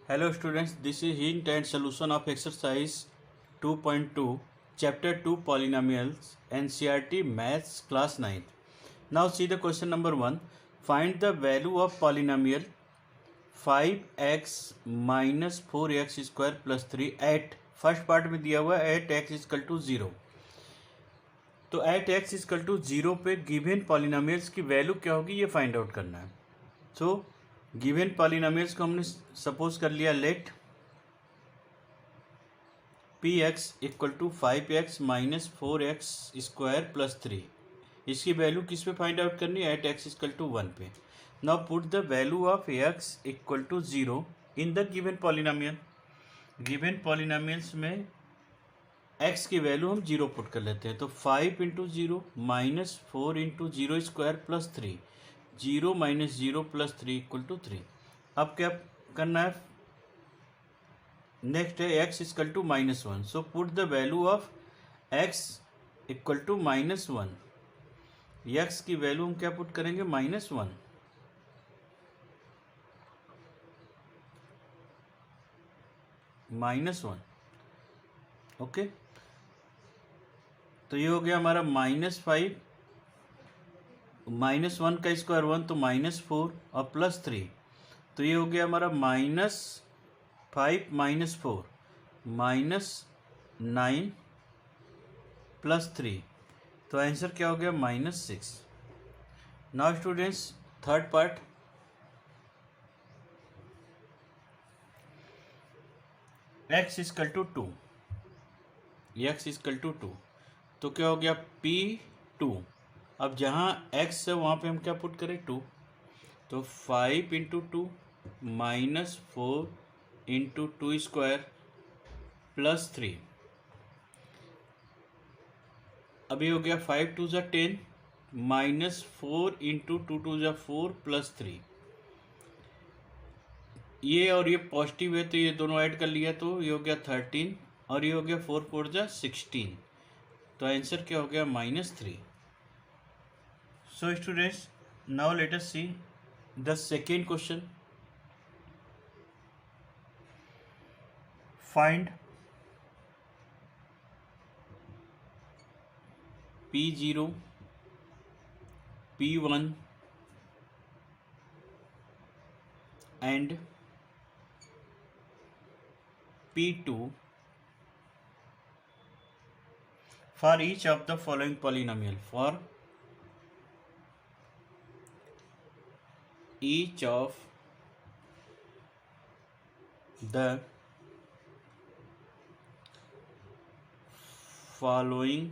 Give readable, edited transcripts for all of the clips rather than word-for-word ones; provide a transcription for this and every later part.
Hello students, this is hint and solution of exercise 2.2, chapter 2 polynomials, NCERT maths class 9. Now see the question number 1. Find the value of polynomial 5x minus 4x square plus 3 at first part में दिया हुआ है eight x is equal to 0. तो eight x is equal to 0 पे given polynomials की value क्या होगी ये फाइंड आउट करना है. सो गिवन पॉलिनोमियल्स को हमने सपोज कर लिया let P X equal to 5x minus 4x square plus 3. इसकी वैल्यू किस पे फाइंड आउट करनी है एट एक्स इक्वल टू 1 पे. Now put the value of X equal to 0 in the given polynomial. Given polynomials में x की value हम 0 put कर लेते हैं. तो 5 into 0 minus 4 into 0 square plus 3. 0 minus 0 plus 3 equal to 3. अब क्या करना है नेक्स्ट है x equal to -1. So put the value of x equal to -1. x की वैल्यू हम क्या पुट करेंगे -1. -1 ओके. तो ये हो गया हमारा -5 -1 का स्क्वायर 1 तो -4 और प्लस 3. तो ये हो गया हमारा -5 -4 -9 प्लस 3. तो आंसर क्या हो गया -6. Now students third part. x equal to 2. x equal to 2 तो क्या हो गया P2. अब जहाँ x है वहाँ पे हम क्या पुट करें 2. तो 5 into 2 minus 4 into 2 square plus 3. अभी हो गया 5 2 ज़ा 10 माइनस 4 इंटू 2 2 ज़ा 4 प्लस 3. ये और ये पॉजिटिव है तो ये दोनों ऐड कर लिया तो ये हो गया 13 और ये हो गया 4 4 ज़ा 16. तो आंसर क्या हो गया -3. So students now let us C the second question. Find P0 P1 and P2 for each of the following polynomial. For each of the following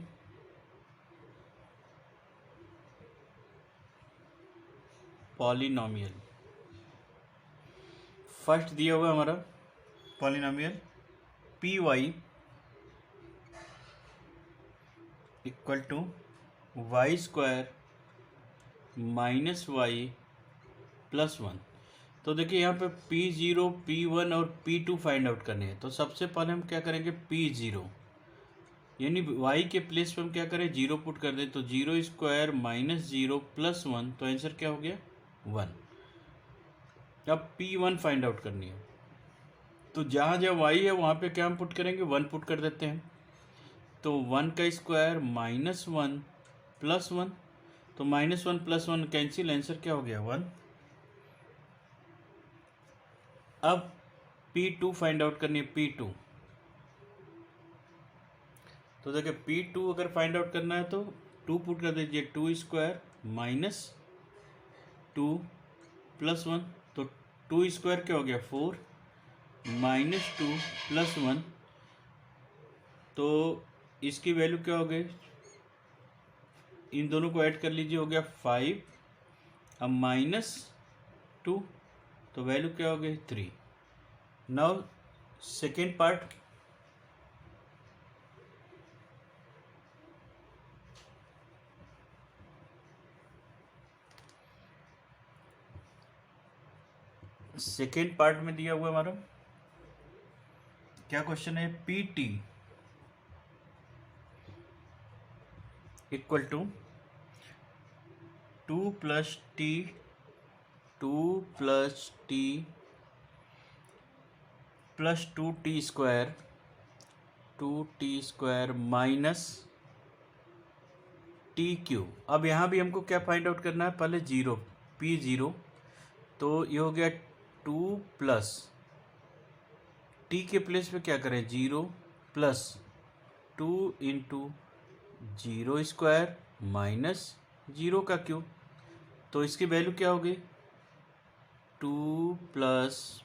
polynomial. First दिया हुआ हमारा polynomial Py equal to Y square minus Y plus 1. तो देखिए यहाँ पे P0 P1 और P2 find out करने हैं. तो सबसे पहले हम क्या करेंगे P0 यानी y के प्लेस पे हम क्या करें 0 पुट कर दें. तो 0 स्क्वायर माइनस 0 प्लस 1. तो आंसर क्या हो गया 1. अब P1 फाइंड आउट करनी है. तो जहाँ जहाँ y है वहाँ पे क्या हम पुट करेंगे 1 पुट कर देते हैं. तो 1 का स्क्वायर -1 प्लस 1. तो -1 प्लस 1 कैंसिल. आंसर क्या हो गया 1. अब P2 फाइंड आउट करनी है P2. तो देखिए P2 अगर फाइंड आउट करना है तो 2 पुट कर दीजिए. 2 स्क्वायर माइनस 2 प्लस 1. तो 2 स्क्वायर क्या हो गया 4 माइनस 2 प्लस 1. तो इसकी वैल्यू क्या हो गई इन दोनों को ऐड कर लीजिए हो गया 5. अब -2 तो वैल्यू क्या हो गई 3. Now second part. Second part में दिया हुआ हमारा क्या क्वेश्चन है PT equal to 2 + t plus 2t² minus TQ। अब यहाँ भी हमको क्या फाइंड आउट करना है, पहले जीरो P0, तो ये हो गया 2 प्लस टी के प्लेस पे क्या करें, 0 प्लस 2 इंटू 0² माइनस 0 का क्यूब। तो इसकी वैल्यू क्या होगी, 2 प्लस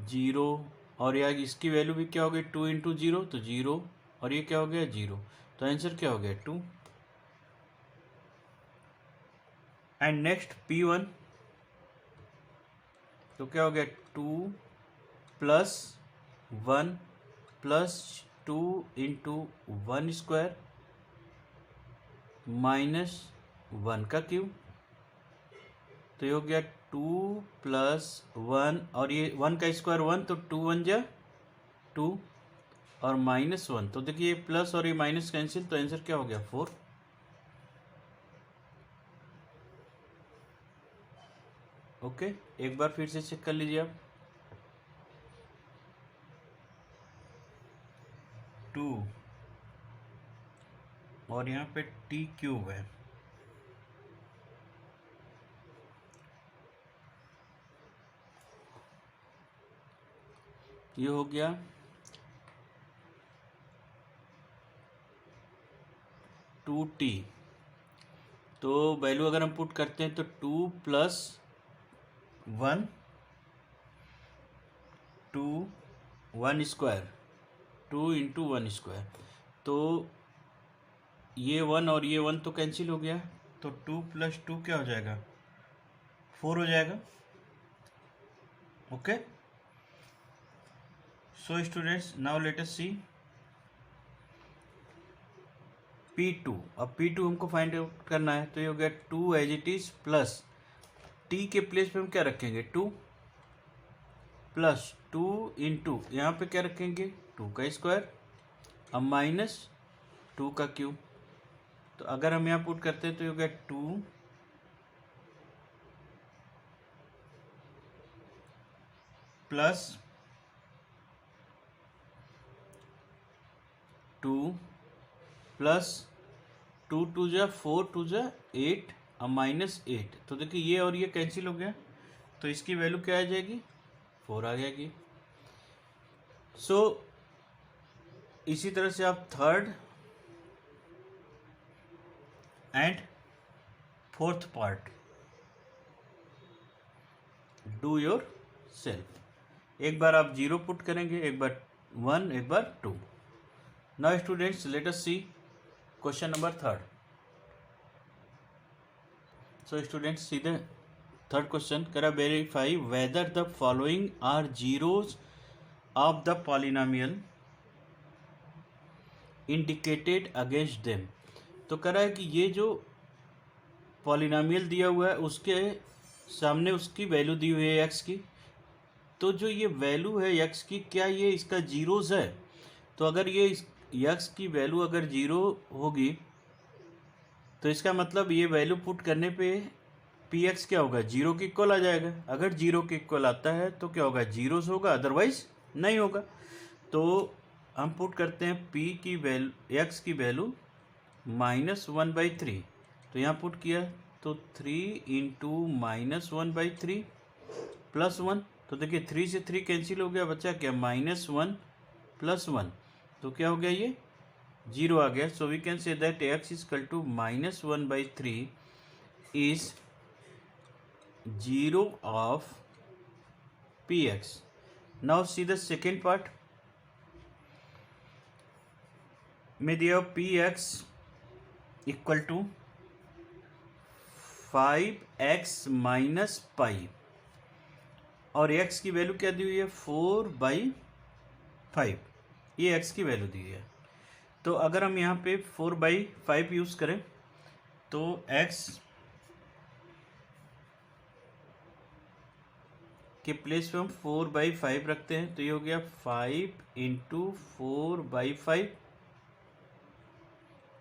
0, और यार इसकी वैल्यू भी क्या होगी, 2 इंटू 0 तो 0, और ये क्या हो गया 0, तो आंसर क्या हो गया 2। एंड नेक्स्ट P1, तो क्या हो गया 2 प्लस 1 प्लस 2 इंटू 1² माइनस 1 का क्यूब। तो ये हो गया 2 प्लस 1, और ये 1 का स्क्वायर 1, तो 2 1 जा 2, और माइनस 1, तो देखिए ये प्लस और ये माइनस कैंसिल, तो आंसर क्या हो गया 4। ओके, एक बार फिर से चेक कर लीजिए आप। 2 और यहाँ पे TQ है, ये हो गया 2t। तो वैल्यू अगर हम पुट करते हैं तो 2 प्लस 1 2 1² 2 इंटू 1², तो ये 1 और ये 1 तो कैंसिल हो गया, तो 2 प्लस 2 क्या हो जाएगा, 4 हो जाएगा। Okay, so students now let us see P2। अब P2 हमको फाइंड आउट करना है, तो ये हो गया 2 as it is plus T के प्लेस पे हम क्या रखेंगे 2 प्लस 2 इंटू यहाँ पे क्या रखेंगे 2 का स्क्वायर, अब माइनस 2 का क्यूब। तो अगर हम यहाँ पुट करते हैं तो ये हो गया 2 प्लस 2 प्लस 2 2 जा 4 2 जा 8, अब माइनस 8, तो देखिए ये और ये कैंसिल हो गया, तो इसकी वैल्यू क्या आ जाएगी 4 आ जाएगी। सो इसी तरह से आप third and fourth part do your self. एक बार आप 0 पुट करेंगे, एक बार 1, एक बार 2। Now students let us see question number 3। So students सीधे थर्ड क्वेश्चन करा, verify whether the following are zeros of the polynomial indicated against them. तो कह रहा है कि ये जो पॉलिनोमियल दिया हुआ है उसके सामने उसकी वैल्यू दी हुई है x की, तो जो ये वैल्यू है x की, क्या ये इसका जीरोज है। तो अगर ये x की वैल्यू अगर 0 होगी तो इसका मतलब ये वैल्यू पुट करने पे px क्या होगा 0 के इक्वल आ जाएगा। अगर 0 के इक्वल आता है तो क्या होगा जीरोज होगा, अदरवाइज नहीं होगा। तो हम पुट करते हैं p की वैल्यू x की वैल्यू -1/3, तो यहाँ पुट किया तो 3 इंटू -1/3 प्लस 1, तो देखिए 3 से 3 कैंसिल हो गया, बचा क्या -1 प्लस 1, तो क्या हो गया ये 0 आ गया। So we can say that x equal to -1/3 is 0 of px। Now see the second part में दिया px equal to 5x minus pi, और x की वैल्यू क्या दी हुई है 4/5, ये x की वैल्यू दी है। तो अगर हम यहाँ पे 4/5 यूज़ करें तो x के प्लेस पे हम 4/5 रखते हैं, तो ये हो गया 5 इंटू 4/5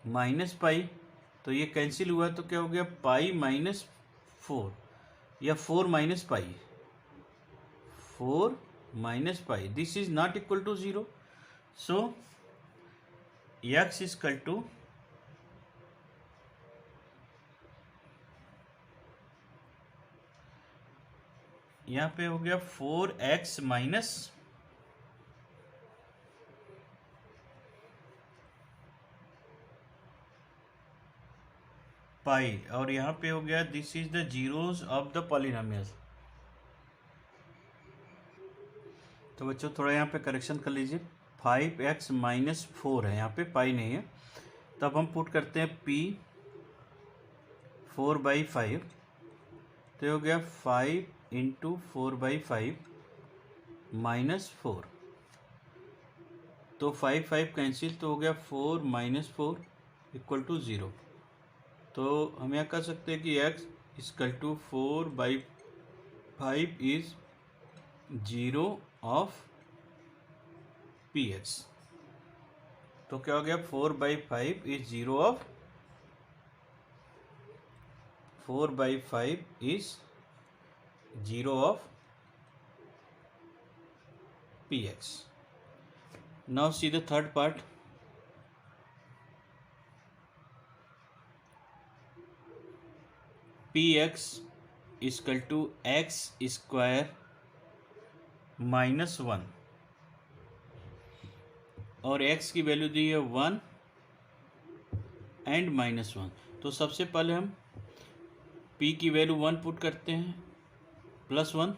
माइनस पाई, तो ये कैंसिल हुआ, तो क्या हो गया पाई -4 या 4 minus pi 4 minus pi. This is not equal to 0. So x is equal to यहाँ पे हो गया 4x माइनस पाई, और यहाँ पे हो गया this is the zeros of the polynomial. तो बच्चों थोड़ा यहाँ पे करेक्शन कर लीजिए, 5x माइनस 4 है, यहाँ पे पाई नहीं है, तब हम पुट करते हैं p 4/5, तो ये हो गया 5 इंटू 4/5 माइनस 4, तो 5 कैंसिल, तो हो गया 4 माइनस 4 इक्वल टू 0। तो हम यहाँ कर सकते हैं कि x equal to 4/5 is 0 of px। तो क्या हो गया 4/5 is 0 of 4/5 is 0 of px। Now see the third part. px equal to x square minus 1, और x की वैल्यू दी है 1 एंड माइनस 1। तो सबसे पहले हम p की वैल्यू 1 पुट करते हैं प्लस 1,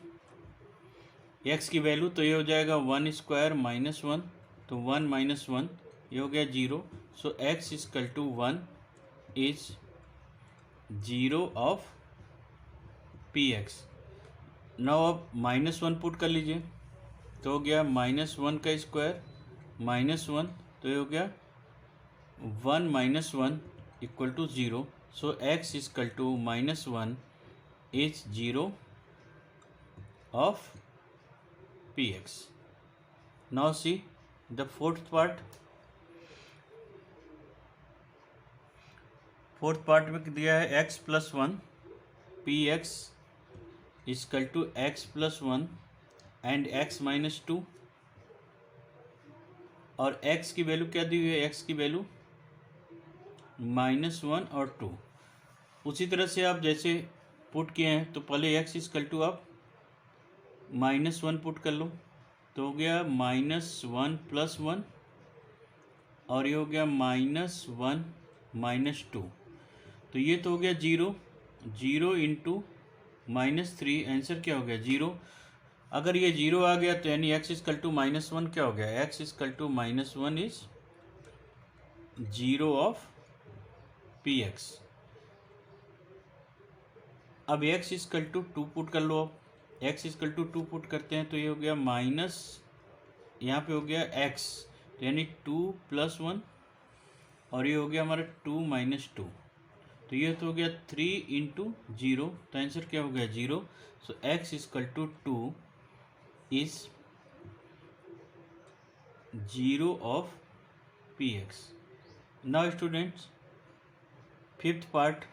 x की वैल्यू तो ये हो जाएगा 1 स्क्वायर माइनस 1, तो 1 माइनस 1 ये हो गया 0। So x equal to 1 is 0 of px। Now अब माइनस 1 पुट कर लीजिए, तो हो गया माइनस 1 का स्क्वायर माइनस 1, तो ये हो गया 1 minus 1 equal to 0। So x equal to minus 1 is 0 of px। Now see the fourth part. Fourth part में दिया है x plus 1, px equal to x plus 1 and x minus 2, और x की value क्या दी हुई है, x की value -1 और 2। उसी तरह से आप जैसे पुट किए हैं, तो पहले x इक्वल टू आप -1 पुट कर लो, तो हो गया -1 प्लस 1, और ये हो गया -1 माइनस 2, तो ये तो हो गया 0 इंटू -3, आंसर क्या हो गया 0। अगर ये 0 आ गया तो यानी x इक्वल टू -1 क्या हो गया, x equal to -1 is 0 of px। अब x इक्वल टू 2 पुट कर लो, अब x इक्वल टू 2 पुट करते हैं, तो ये हो गया माइनस, यहाँ पे हो गया x, तो यानी 2 प्लस 1, और ये हो गया हमारा 2 माइनस 2, तो ये तो हो गया 3 इंटू 0, तो आंसर क्या हो गया 0। So x equal to 2 is 0 of px। Now students fifth part.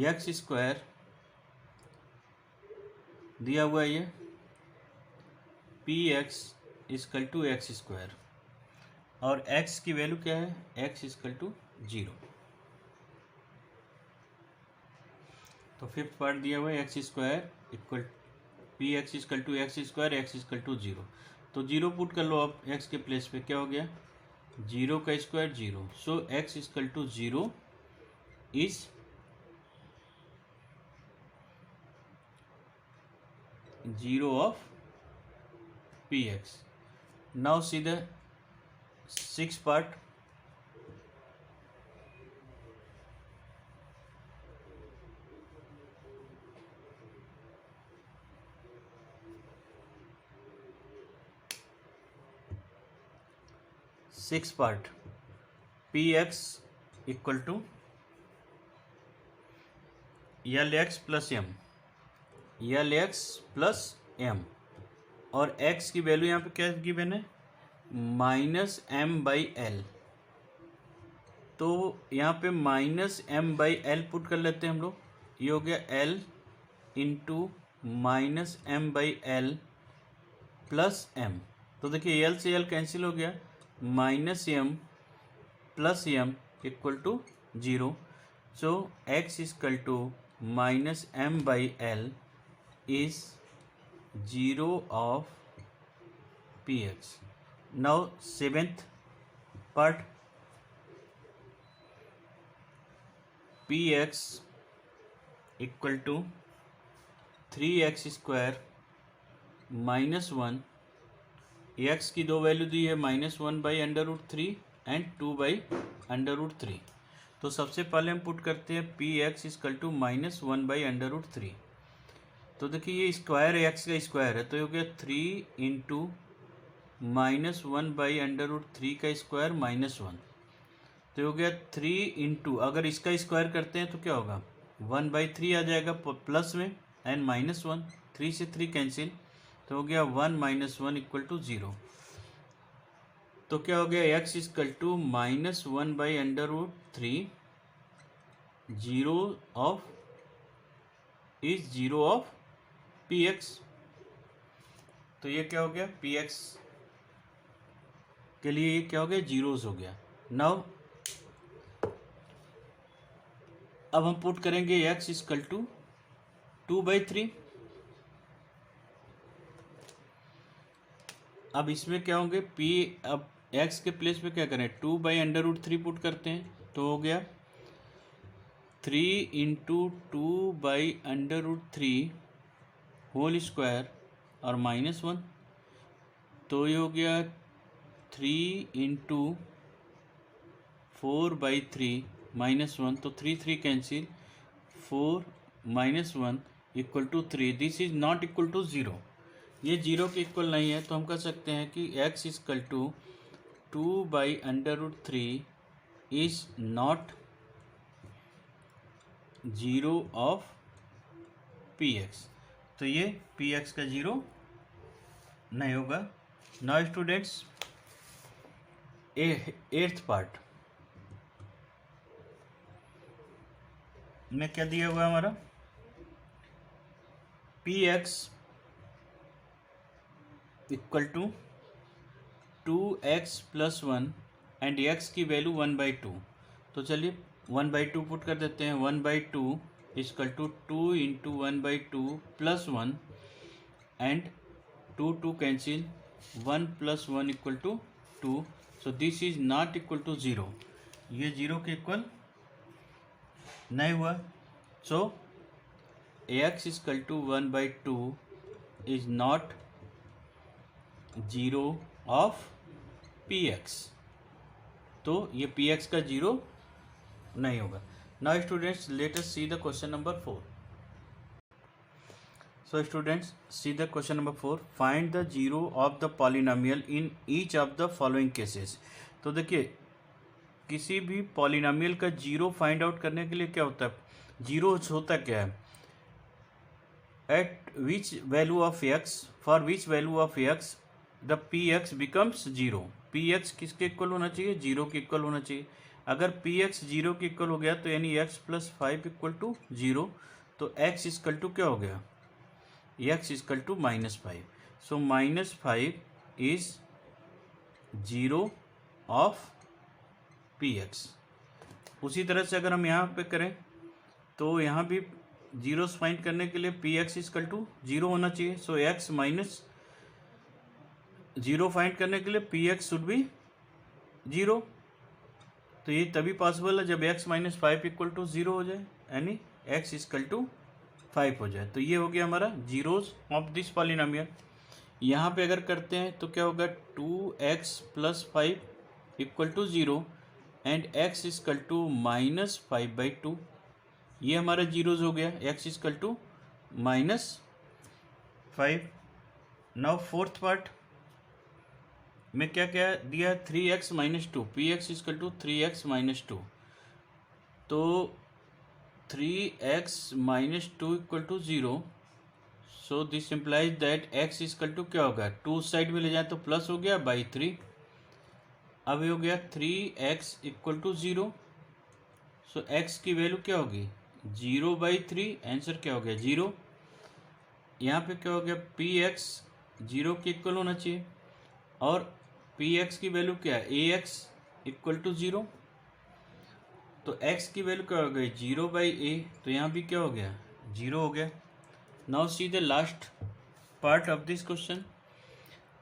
x square दिया हुआ है, ये px equal to X square, और x की वैल्यू क्या है, x इक्वल टू 0। तो फिफ्थ पार्ट दिया हुआ है x square equal px equal to X square, x equal to 0, तो 0 पुट कर लो आप x के प्लेस पे, क्या हो गया 0 का square 0। So x equal to 0 is 0 of px। Now see the sixth part. Six part, px equal to LX plus m, LX plus m, और x की वैल्यू यहाँ पे क्या गिवन है -m/l, तो यहाँ पे -m/l पुट कर लेते हैं हम लोग, ये हो गया L into minus M by L plus M. तो देखिए एल से एल कैंसिल हो गया, minus M plus M equal to zero. So X equal to minus M by L is zero of P X. Now seventh part, P X equal to 3x square minus one, X की दो value दी है, -1/√3 and 2/√3। तो सबसे पहले हम put करते हैं P X equal to -1/√3। तो देखिए ये स्क्वायर एक्स का स्क्वायर है, तो ये हो गया 3 इंटू -1/√3 का स्क्वायर -1। तो हो गया 3 इंटू, अगर इसका स्क्वायर करते हैं तो क्या होगा 1/3 आ जाएगा प्लस में एंड -1, 3 से 3 कैंसिल, तो हो गया 1 - 1 इक्वल टू 0। तो क्या हो गया x equal to -1/√3, zero of P X. तो ये क्या हो गया पी एक्स के लिए, ये क्या हो गया जीरोस हो गया। नाउ अब हम पुट करेंगे x इक्वल टू 2/3। अब इसमें क्या होंगे p, अब x के प्लेस पे क्या करें 2/√3 पुट करते हैं, तो हो गया 3 इंटू 2/√3 होल स्क्वायर और -1। तो ये हो गया 3 इंटू 4/3 -1, तो 3 cancel, 4 -1 equal to 3। This is not equal to 0, ये 0 के इक्वल नहीं है। तो हम कह सकते हैं कि x equal to 2/√3 is not 0 of P X. तो ये पी एक्स का 0 नहीं होगा। नाउ स्टूडेंट्स, एट्थ पार्ट में क्या दिया हुआ है हमारा, P X equal to 2x + 1 and x की वैल्यू 1/2। तो चलिए 1/2 पुट कर देते हैं, 1/2 equal to 2 into 1/2 plus 1 and 2 cancel, 1 + 1 equal to 2। So this is not equal to 0, ये 0 के इक्वल नहीं हुआ। So x equal to 1/2 is not 0 of P X. तो ये पी एक्स का 0 नहीं होगा। Now students let us see the question number 4। So students see the question number 4, find the 0 of the polynomial in each of the following cases. तो देखिए किसी भी polynomial का 0 फाइंड आउट करने के लिए क्या होता है, 0 होता क्या है, eight which value of x, for which value of x the P x becomes 0। P x किसके इक्वल होना चाहिए, 0 के इक्वल होना चाहिए। अगर पी एक्स 0 के इक्वल हो गया तो यानी x + 5 इक्वल टू 0। तो x इक्वल टू क्या हो गया, x equal to -5। So -5 is 0 of P X. उसी तरह से अगर हम यहाँ पे करें तो यहाँ भी जीरोस फाइंड करने के लिए पी एक्स इक्वल टू 0 होना चाहिए। सो x - 0 फाइंड करने के लिए पी एक्स शुड बी 0। तो ये तभी पॉसिबल है जब x - 5 इक्वल टू 0 हो जाए, यानी x इक्वल टू 5 हो जाए। तो ये हो गया हमारा जीरोस ऑफ दिस पॉलिनोमियल। यहाँ पे अगर करते हैं तो क्या होगा 2x + 5 equal to 0 and x equal to -5/2। ये हमारा जीरोस हो गया, x equal to -5। Now fourth part में क्या क्या दिया, 3x - 2, P X equal to 3x - 2। तो 3x - 2 equal to 0। So this implies that x equal to क्या होगा, 2 साइड में ले जाए तो प्लस हो गया /3। अब ये हो गया 3x equal to 0। So x की वैल्यू क्या होगी, 0/3, आंसर क्या हो गया 0। यहाँ पे क्या हो गया पी एक्स 0 के इक्वल होना चाहिए और पी एक्स की वैल्यू क्या है ए एक्स इक्वल टू 0, तो x की वैल्यू क्या हो गई 0/a, तो यहाँ भी क्या हो गया 0 हो गया। Now see the last part of this question,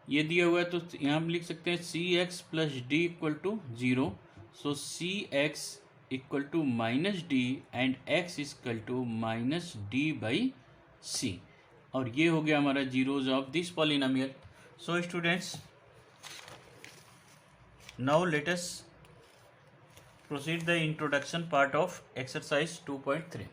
ये दिया हुआ है तो यहाँ हम लिख सकते हैं c x plus d equal to 0, so c x equal to minus d and x equal to minus d by c, और ये हो गया हमारा zeros of this polynomial. So students, now let us proceed the introduction part of exercise 2.3.